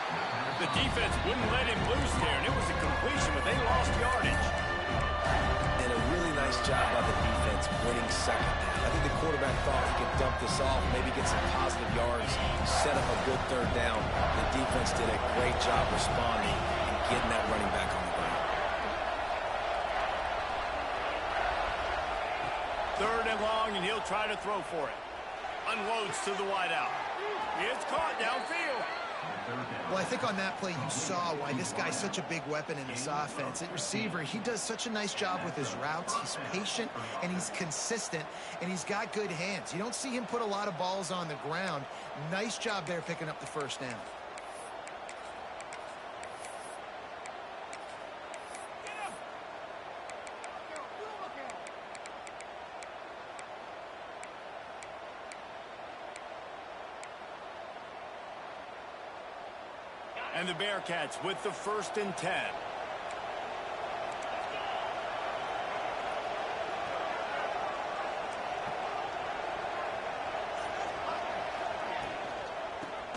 The defense wouldn't let him loose there, and it was a completion, but they lost yardage. And a really nice job by the defense winning second down. I think the quarterback thought he could dump this off, maybe get some positive yards, set up a good third down. The defense did a great job responding and getting that running back on the ground. 3rd and long, and he'll try to throw for it. Unloads to the wideout. It's caught downfield. Well, I think on that play you saw why this guy's such a big weapon in this offense. At receiver, he does such a nice job with his routes. He's patient, and he's consistent, and he's got good hands. You don't see him put a lot of balls on the ground. Nice job there picking up the first down. And the Bearcats with the 1st and 10.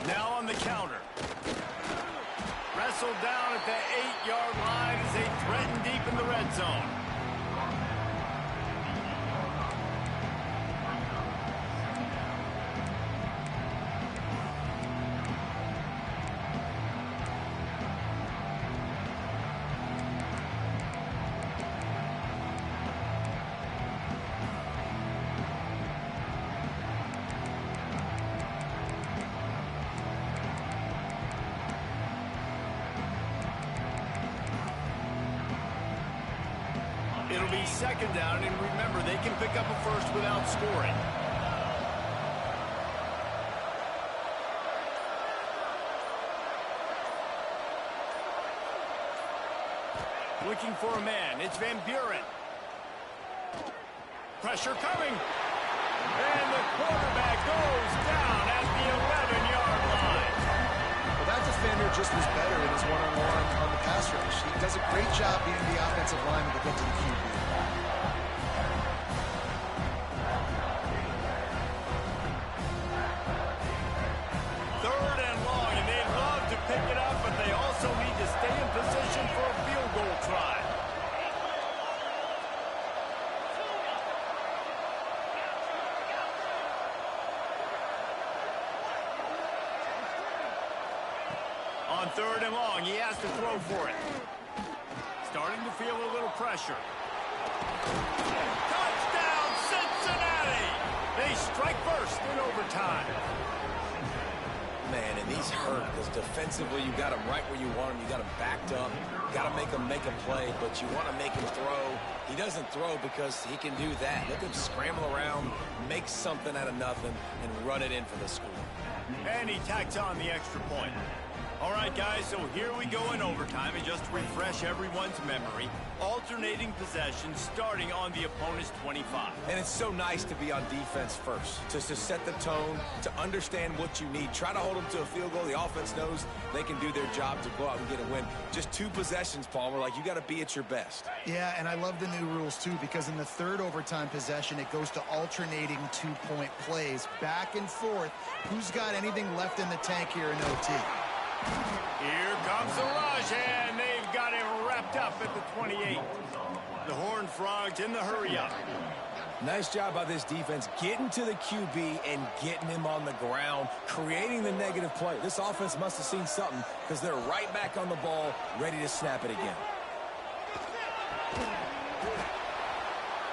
Now on the counter. Wrestled down at the 8-yard line as they threaten deep in the red zone. It'll be 2nd down, and remember, they can pick up a first without scoring. Looking for a man, it's Van Buren. Pressure coming. And the quarterback goes down at the 11-yard line. Well, that defender just was better in his one-on-one on the pass rush. He does a great job beating the offensive lineman to get to the QB. Third and to throw for it. Starting to feel a little pressure. Touchdown, Cincinnati! They strike first in overtime. Man, and he's hurt because defensively you got him right where you want him. You got him backed up. Got to make him make a play, but you want to make him throw. He doesn't throw because he can do that. Let him scramble around, make something out of nothing, and run it in for the score. And he tacks on the extra point. All right, guys, so here we go in overtime. And just to refresh everyone's memory, alternating possession starting on the opponent's 25. And it's so nice to be on defense first, just to set the tone, to understand what you need. Try to hold them to a field goal. The offense knows they can do their job to go out and get a win. Just 2 possessions, Palmer. Like, you got to be at your best. Yeah, and I love the new rules, too, because in the third overtime possession, it goes to alternating 2-point plays, back and forth. Who's got anything left in the tank here in OT? Here comes the rush, and they've got him wrapped up at the 28. The Horned Frogs in the hurry-up. Nice job by this defense getting to the QB and getting him on the ground, creating the negative play. This offense must have seen something because they're right back on the ball, ready to snap it again.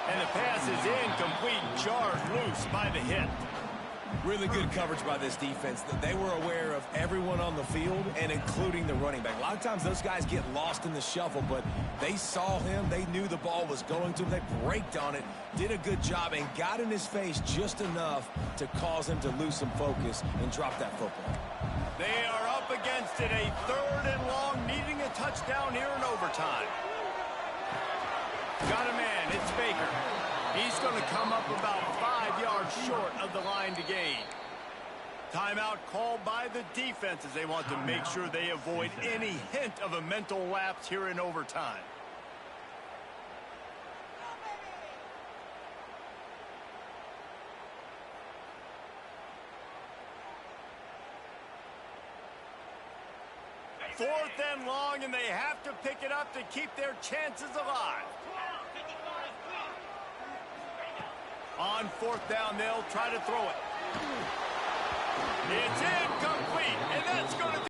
And the pass is incomplete, jarred loose by the hit. Really good coverage by this defense. They were aware of everyone on the field and including the running back. A lot of times those guys get lost in the shuffle, but they saw him. They knew the ball was going to him. They braked on it, did a good job, and got in his face just enough to cause him to lose some focus and drop that football. They are up against it, a 3rd and long, needing a touchdown here in overtime. Got a man, it's Baker. He's going to come up about 5 yards short of the line to gain. Timeout called by the defense as they want to make sure they avoid any hint of a mental lapse here in overtime. Fourth and long, and they have to pick it up to keep their chances alive. On 4th down, they'll try to throw it. It's incomplete, and that's going to